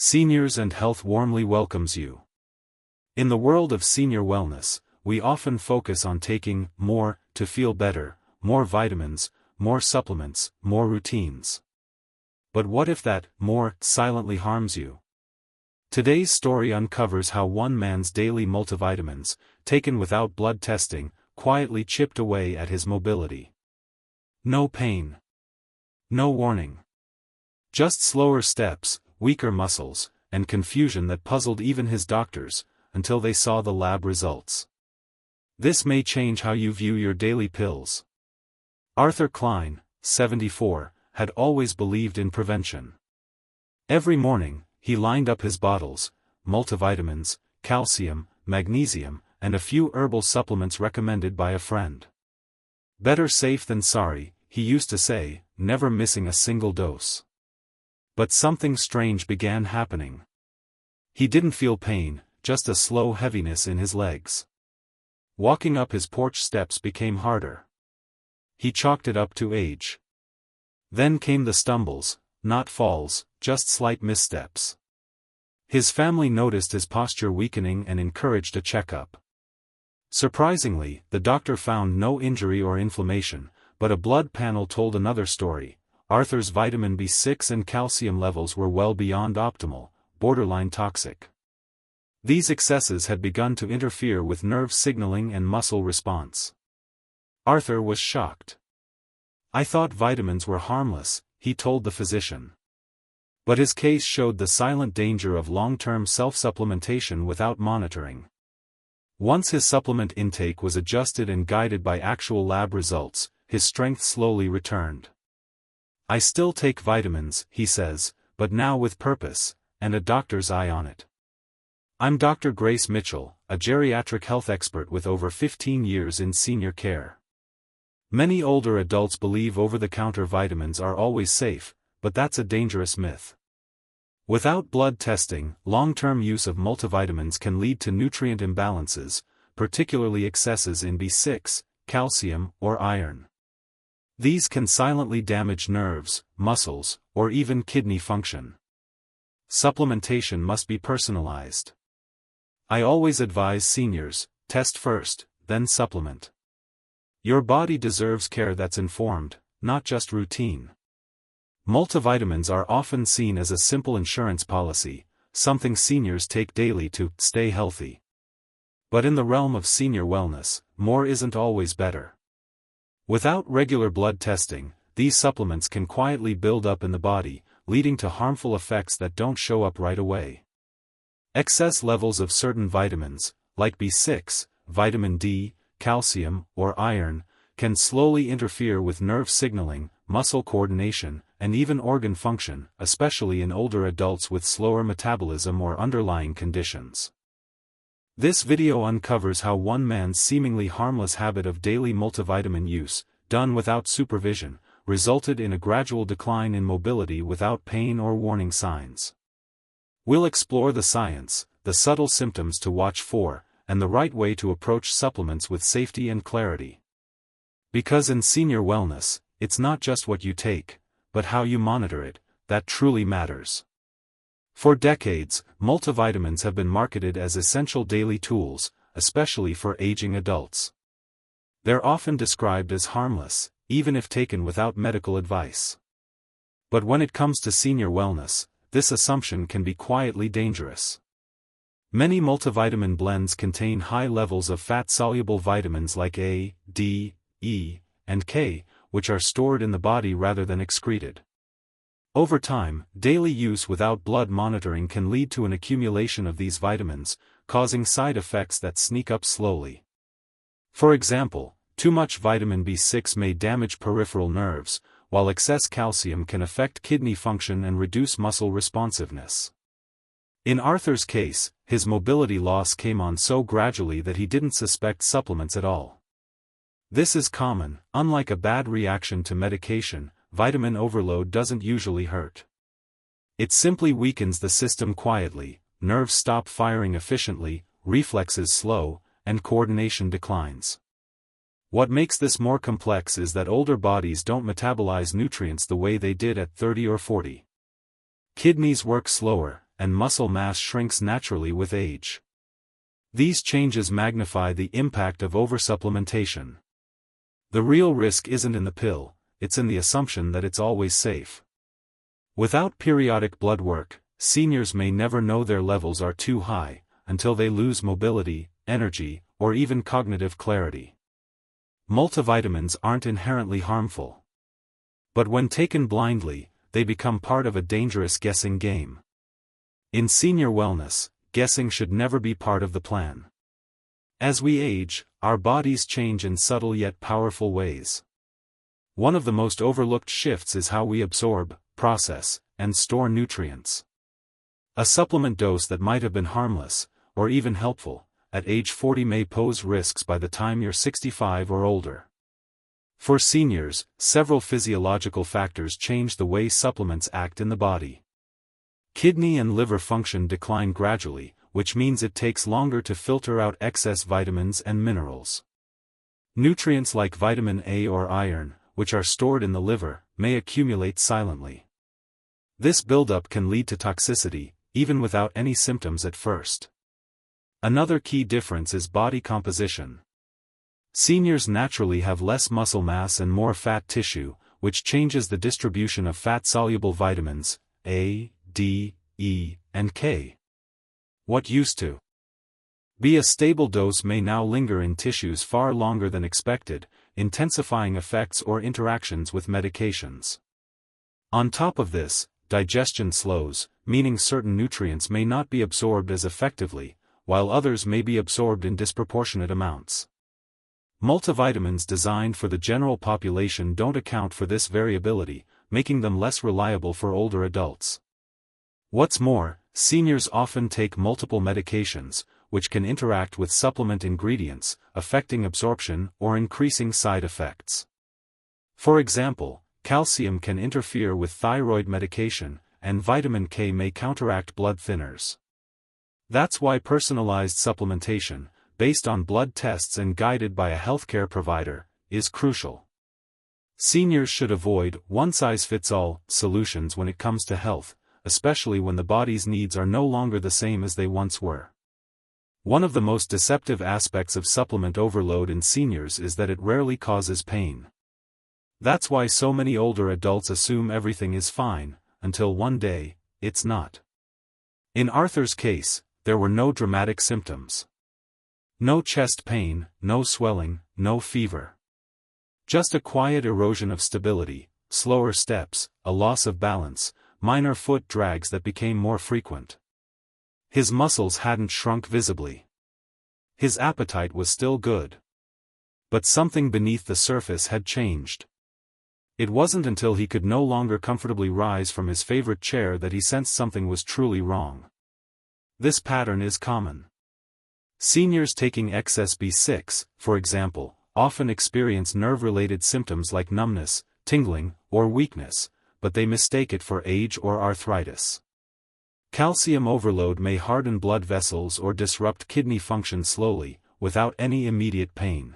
Seniors and Health warmly welcomes you. In the world of senior wellness, we often focus on taking more to feel better, more vitamins, more supplements, more routines. But what if that more silently harms you? Today's story uncovers how one man's daily multivitamins, taken without blood testing, quietly chipped away at his mobility. No pain. No warning. Just slower steps, weaker muscles, and confusion that puzzled even his doctors, until they saw the lab results. This may change how you view your daily pills. Arthur Klein, 74, had always believed in prevention. Every morning, he lined up his bottles, multivitamins, calcium, magnesium, and a few herbal supplements recommended by a friend. Better safe than sorry, he used to say, never missing a single dose. But something strange began happening. He didn't feel pain, just a slow heaviness in his legs. Walking up his porch steps became harder. He chalked it up to age. Then came the stumbles, not falls, just slight missteps. His family noticed his posture weakening and encouraged a checkup. Surprisingly, the doctor found no injury or inflammation, but a blood panel told another story. Arthur's vitamin B6 and calcium levels were well beyond optimal, borderline toxic. These excesses had begun to interfere with nerve signaling and muscle response. Arthur was shocked. "I thought vitamins were harmless," he told the physician. But his case showed the silent danger of long-term self-supplementation without monitoring. Once his supplement intake was adjusted and guided by actual lab results, his strength slowly returned. "I still take vitamins," he says, "but now with purpose, and a doctor's eye on it." I'm Dr. Grace Mitchell, a geriatric health expert with over 15 years in senior care. Many older adults believe over-the-counter vitamins are always safe, but that's a dangerous myth. Without blood testing, long-term use of multivitamins can lead to nutrient imbalances, particularly excesses in B6, calcium, or iron. These can silently damage nerves, muscles, or even kidney function. Supplementation must be personalized. I always advise seniors, test first, then supplement. Your body deserves care that's informed, not just routine. Multivitamins are often seen as a simple insurance policy, something seniors take daily to stay healthy. But in the realm of senior wellness, more isn't always better. Without regular blood testing, these supplements can quietly build up in the body, leading to harmful effects that don't show up right away. Excess levels of certain vitamins, like B6, vitamin D, calcium, or iron, can slowly interfere with nerve signaling, muscle coordination, and even organ function, especially in older adults with slower metabolism or underlying conditions. This video uncovers how one man's seemingly harmless habit of daily multivitamin use, done without supervision, resulted in a gradual decline in mobility without pain or warning signs. We'll explore the science, the subtle symptoms to watch for, and the right way to approach supplements with safety and clarity. Because in senior wellness, it's not just what you take, but how you monitor it, that truly matters. For decades, multivitamins have been marketed as essential daily tools, especially for aging adults. They're often described as harmless, even if taken without medical advice. But when it comes to senior wellness, this assumption can be quietly dangerous. Many multivitamin blends contain high levels of fat-soluble vitamins like A, D, E, and K, which are stored in the body rather than excreted. Over time, daily use without blood monitoring can lead to an accumulation of these vitamins, causing side effects that sneak up slowly. For example, too much vitamin B6 may damage peripheral nerves, while excess calcium can affect kidney function and reduce muscle responsiveness. In Arthur's case, his mobility loss came on so gradually that he didn't suspect supplements at all. This is common. Unlike a bad reaction to medication, vitamin overload doesn't usually hurt. It simply weakens the system quietly, nerves stop firing efficiently, reflexes slow, and coordination declines. What makes this more complex is that older bodies don't metabolize nutrients the way they did at 30 or 40. Kidneys work slower, and muscle mass shrinks naturally with age. These changes magnify the impact of over-supplementation. The real risk isn't in the pill, it's in the assumption that it's always safe. Without periodic blood work, seniors may never know their levels are too high, until they lose mobility, energy, or even cognitive clarity. Multivitamins aren't inherently harmful. But when taken blindly, they become part of a dangerous guessing game. In senior wellness, guessing should never be part of the plan. As we age, our bodies change in subtle yet powerful ways. One of the most overlooked shifts is how we absorb, process, and store nutrients. A supplement dose that might have been harmless, or even helpful, at age 40 may pose risks by the time you're 65 or older. For seniors, several physiological factors change the way supplements act in the body. Kidney and liver function decline gradually, which means it takes longer to filter out excess vitamins and minerals. Nutrients like vitamin A or iron, which are stored in the liver, may accumulate silently. This buildup can lead to toxicity, even without any symptoms at first. Another key difference is body composition. Seniors naturally have less muscle mass and more fat tissue, which changes the distribution of fat-soluble vitamins, A, D, E, and K. What used to be a stable dose may now linger in tissues far longer than expected, intensifying effects or interactions with medications. On top of this, digestion slows, meaning certain nutrients may not be absorbed as effectively, while others may be absorbed in disproportionate amounts. Multivitamins designed for the general population don't account for this variability, making them less reliable for older adults. What's more, seniors often take multiple medications, which can interact with supplement ingredients, affecting absorption or increasing side effects. For example, calcium can interfere with thyroid medication, and vitamin K may counteract blood thinners. That's why personalized supplementation, based on blood tests and guided by a healthcare provider, is crucial. Seniors should avoid one-size-fits-all solutions when it comes to health, especially when the body's needs are no longer the same as they once were. One of the most deceptive aspects of supplement overload in seniors is that it rarely causes pain. That's why so many older adults assume everything is fine, until one day, it's not. In Arthur's case, there were no dramatic symptoms. No chest pain, no swelling, no fever. Just a quiet erosion of stability, slower steps, a loss of balance, minor foot drags that became more frequent. His muscles hadn't shrunk visibly. His appetite was still good. But something beneath the surface had changed. It wasn't until he could no longer comfortably rise from his favorite chair that he sensed something was truly wrong. This pattern is common. Seniors taking excess B6, for example, often experience nerve-related symptoms like numbness, tingling, or weakness, but they mistake it for age or arthritis. Calcium overload may harden blood vessels or disrupt kidney function slowly, without any immediate pain.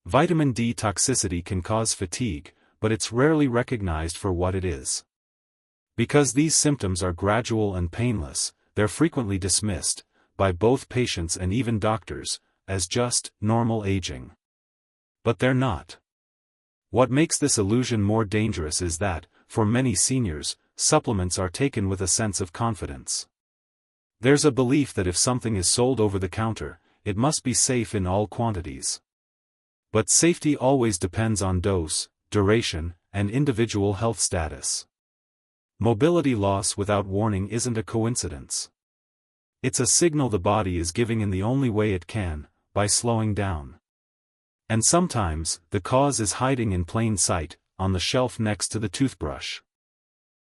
Vitamin D toxicity can cause fatigue, but it's rarely recognized for what it is. Because these symptoms are gradual and painless, they're frequently dismissed, by both patients and even doctors, as just normal aging. But they're not. What makes this illusion more dangerous is that, for many seniors, supplements are taken with a sense of confidence. There's a belief that if something is sold over the counter, it must be safe in all quantities. But safety always depends on dose, duration, and individual health status. Mobility loss without warning isn't a coincidence. It's a signal the body is giving in the only way it can, by slowing down. And sometimes, the cause is hiding in plain sight, on the shelf next to the toothbrush.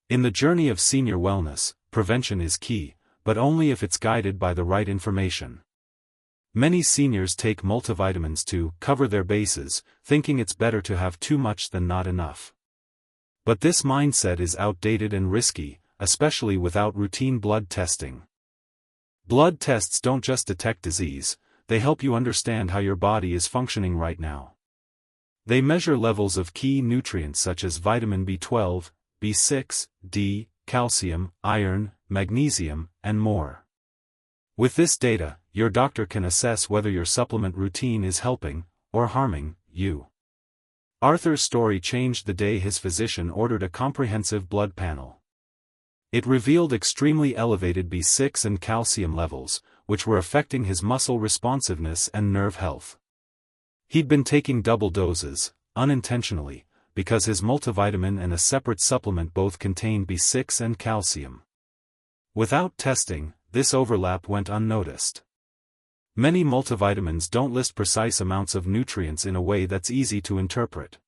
In the journey of senior wellness, prevention is key, but only if it's guided by the right information. Many seniors take multivitamins to cover their bases, thinking it's better to have too much than not enough. But this mindset is outdated and risky, especially without routine blood testing. Blood tests don't just detect disease, they help you understand how your body is functioning right now. They measure levels of key nutrients such as vitamin B12, B6, D, calcium, iron, magnesium, and more. With this data, your doctor can assess whether your supplement routine is helping or harming you. Arthur's story changed the day his physician ordered a comprehensive blood panel. It revealed extremely elevated B6 and calcium levels, which were affecting his muscle responsiveness and nerve health. He'd been taking double doses, unintentionally, because his multivitamin and a separate supplement both contain B6 and calcium. Without testing, this overlap went unnoticed. Many multivitamins don't list precise amounts of nutrients in a way that's easy to interpret.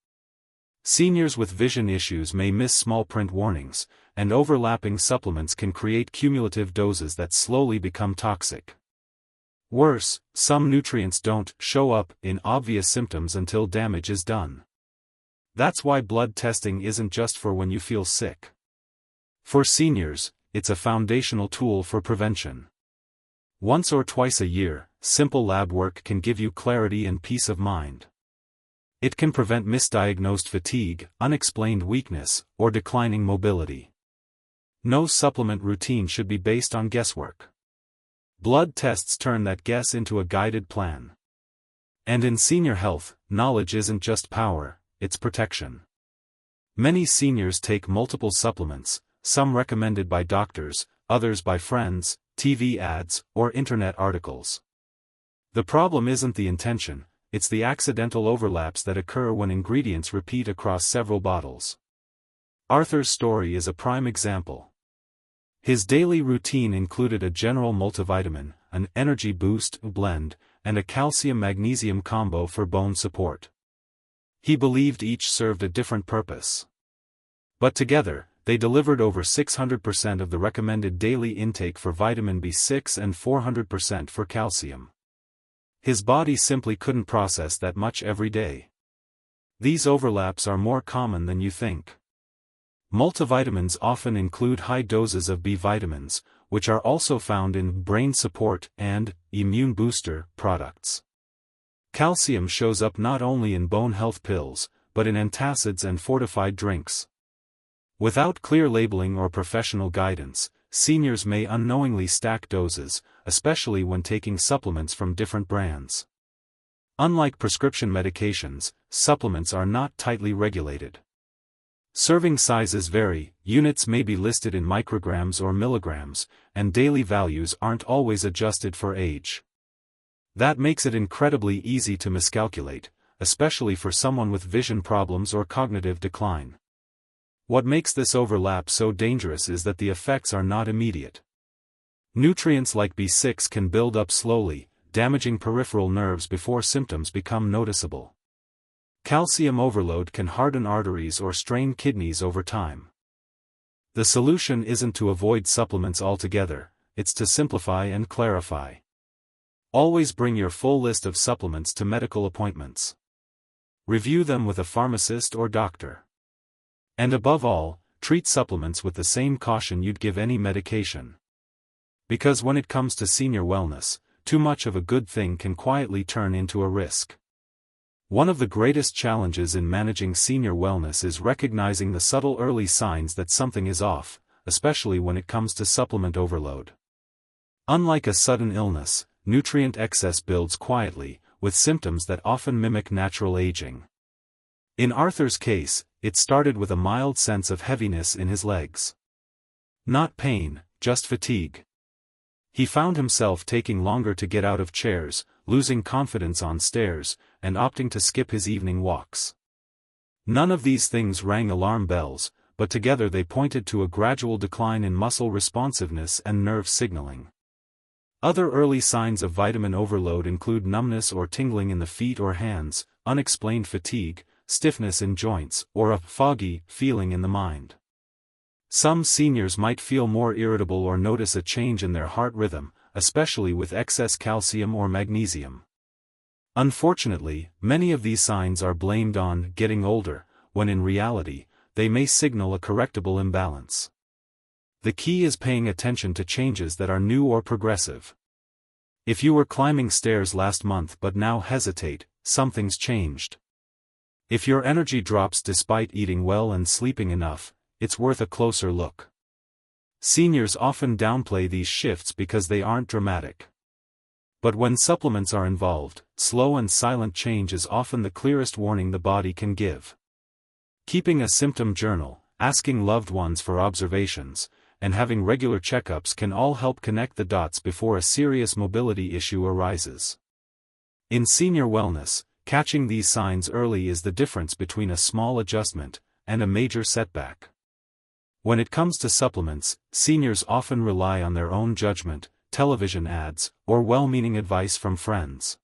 Seniors with vision issues may miss small print warnings, and overlapping supplements can create cumulative doses that slowly become toxic. Worse, some nutrients don't show up in obvious symptoms until damage is done. That's why blood testing isn't just for when you feel sick. For seniors, it's a foundational tool for prevention. Once or twice a year, simple lab work can give you clarity and peace of mind. It can prevent misdiagnosed fatigue, unexplained weakness, or declining mobility. No supplement routine should be based on guesswork. Blood tests turn that guess into a guided plan. And in senior health, knowledge isn't just power, it's protection. Many seniors take multiple supplements, some recommended by doctors, others by friends, TV ads, or internet articles. The problem isn't the intention, it's the accidental overlaps that occur when ingredients repeat across several bottles. Arthur's story is a prime example. His daily routine included a general multivitamin, an energy boost blend, and a calcium-magnesium combo for bone support. He believed each served a different purpose. But together, they delivered over 600% of the recommended daily intake for vitamin B6 and 400% for calcium. His body simply couldn't process that much every day. These overlaps are more common than you think. Multivitamins often include high doses of B vitamins, which are also found in brain support and immune booster products. Calcium shows up not only in bone health pills, but in antacids and fortified drinks. Without clear labeling or professional guidance, seniors may unknowingly stack doses, especially when taking supplements from different brands. Unlike prescription medications, supplements are not tightly regulated. Serving sizes vary, units may be listed in micrograms or milligrams, and daily values aren't always adjusted for age. That makes it incredibly easy to miscalculate, especially for someone with vision problems or cognitive decline. What makes this overlap so dangerous is that the effects are not immediate. Nutrients like B6 can build up slowly, damaging peripheral nerves before symptoms become noticeable. Calcium overload can harden arteries or strain kidneys over time. The solution isn't to avoid supplements altogether, it's to simplify and clarify. Always bring your full list of supplements to medical appointments. Review them with a pharmacist or doctor. And above all, treat supplements with the same caution you'd give any medication. Because when it comes to senior wellness, too much of a good thing can quietly turn into a risk. One of the greatest challenges in managing senior wellness is recognizing the subtle early signs that something is off, especially when it comes to supplement overload. Unlike a sudden illness, nutrient excess builds quietly, with symptoms that often mimic natural aging. In Arthur's case, it started with a mild sense of heaviness in his legs. Not pain, just fatigue. He found himself taking longer to get out of chairs, losing confidence on stairs, and opting to skip his evening walks. None of these things rang alarm bells, but together they pointed to a gradual decline in muscle responsiveness and nerve signaling. Other early signs of vitamin overload include numbness or tingling in the feet or hands, unexplained fatigue, stiffness in joints, or a foggy feeling in the mind. Some seniors might feel more irritable or notice a change in their heart rhythm, especially with excess calcium or magnesium. Unfortunately, many of these signs are blamed on getting older, when in reality, they may signal a correctable imbalance. The key is paying attention to changes that are new or progressive. If you were climbing stairs last month but now hesitate, something's changed. If your energy drops despite eating well and sleeping enough, it's worth a closer look. Seniors often downplay these shifts because they aren't dramatic. But when supplements are involved, slow and silent change is often the clearest warning the body can give. Keeping a symptom journal, asking loved ones for observations, and having regular checkups can all help connect the dots before a serious mobility issue arises. In senior wellness, catching these signs early is the difference between a small adjustment and a major setback. When it comes to supplements, seniors often rely on their own judgment, television ads, or well-meaning advice from friends.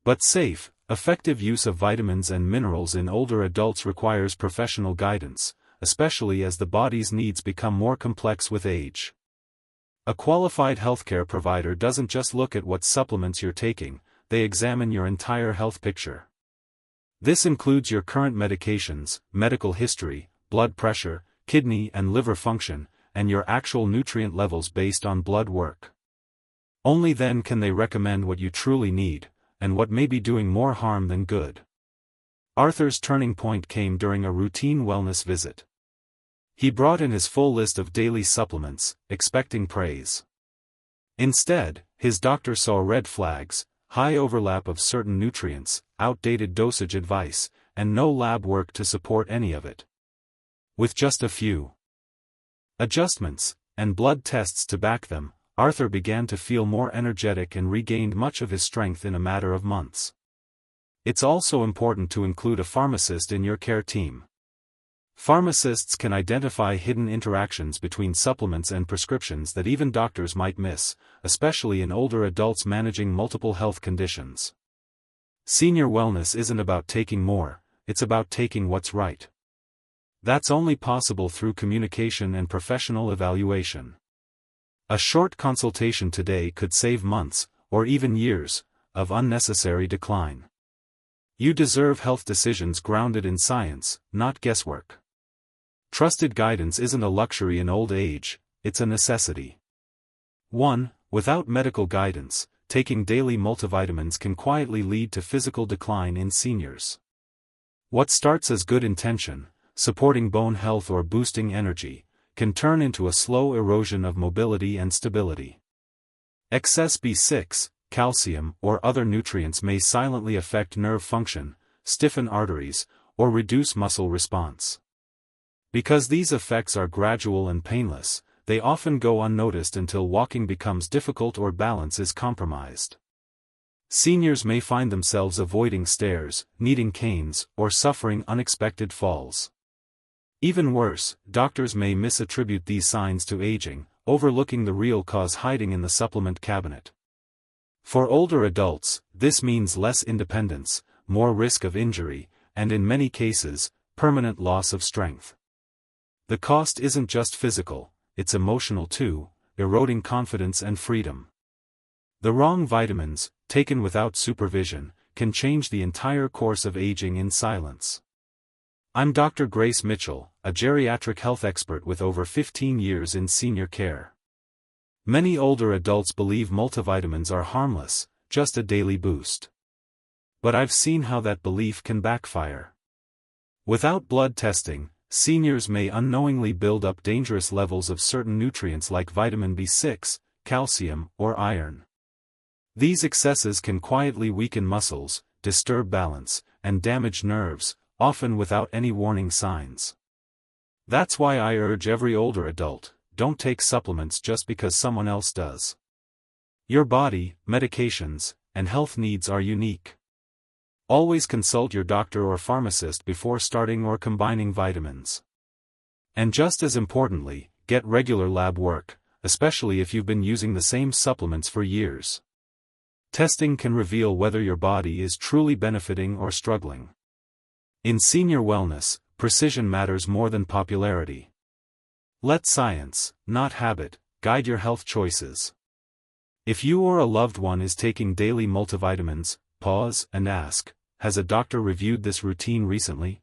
But safe, effective use of vitamins and minerals in older adults requires professional guidance, especially as the body's needs become more complex with age. A qualified healthcare provider doesn't just look at what supplements you're taking, they examine your entire health picture. This includes your current medications, medical history, blood pressure, kidney and liver function, and your actual nutrient levels based on blood work. Only then can they recommend what you truly need, and what may be doing more harm than good. Arthur's turning point came during a routine wellness visit. He brought in his full list of daily supplements, expecting praise. Instead, his doctor saw red flags, high overlap of certain nutrients, outdated dosage advice, and no lab work to support any of it. With just a few adjustments, and blood tests to back them, Arthur began to feel more energetic and regained much of his strength in a matter of months. It's also important to include a pharmacist in your care team. Pharmacists can identify hidden interactions between supplements and prescriptions that even doctors might miss, especially in older adults managing multiple health conditions. Senior wellness isn't about taking more, it's about taking what's right. That's only possible through communication and professional evaluation. A short consultation today could save months, or even years, of unnecessary decline. You deserve health decisions grounded in science, not guesswork. Trusted guidance isn't a luxury in old age, it's a necessity. 1. Without medical guidance, taking daily multivitamins can quietly lead to physical decline in seniors. What starts as good intention, supporting bone health or boosting energy, can turn into a slow erosion of mobility and stability. Excess B6, calcium, or other nutrients may silently affect nerve function, stiffen arteries, or reduce muscle response. Because these effects are gradual and painless, they often go unnoticed until walking becomes difficult or balance is compromised. Seniors may find themselves avoiding stairs, needing canes, or suffering unexpected falls. Even worse, doctors may misattribute these signs to aging, overlooking the real cause hiding in the supplement cabinet. For older adults, this means less independence, more risk of injury, and in many cases, permanent loss of strength. The cost isn't just physical, it's emotional too, eroding confidence and freedom. The wrong vitamins, taken without supervision, can change the entire course of aging in silence. I'm Dr. Grace Mitchell, a geriatric health expert with over 15 years in senior care. Many older adults believe multivitamins are harmless, just a daily boost. But I've seen how that belief can backfire. Without blood testing, seniors may unknowingly build up dangerous levels of certain nutrients like vitamin B6, calcium, or iron. These excesses can quietly weaken muscles, disturb balance, and damage nerves, often without any warning signs. That's why I urge every older adult, don't take supplements just because someone else does. Your body, medications, and health needs are unique. Always consult your doctor or pharmacist before starting or combining vitamins. And just as importantly, get regular lab work, especially if you've been using the same supplements for years. Testing can reveal whether your body is truly benefiting or struggling. In senior wellness, precision matters more than popularity. Let science, not habit, guide your health choices. If you or a loved one is taking daily multivitamins, pause and ask, has a doctor reviewed this routine recently?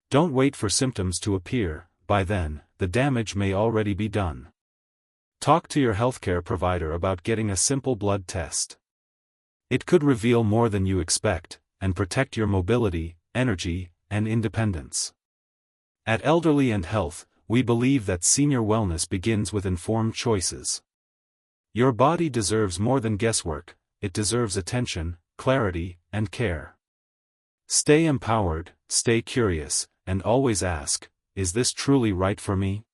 Don't wait for symptoms to appear, by then, the damage may already be done. Talk to your healthcare provider about getting a simple blood test. It could reveal more than you expect, and protect your mobility, energy, and independence. At Elderly and Health, we believe that senior wellness begins with informed choices. Your body deserves more than guesswork, it deserves attention, clarity, and care. Stay empowered, stay curious, and always ask, is this truly right for me?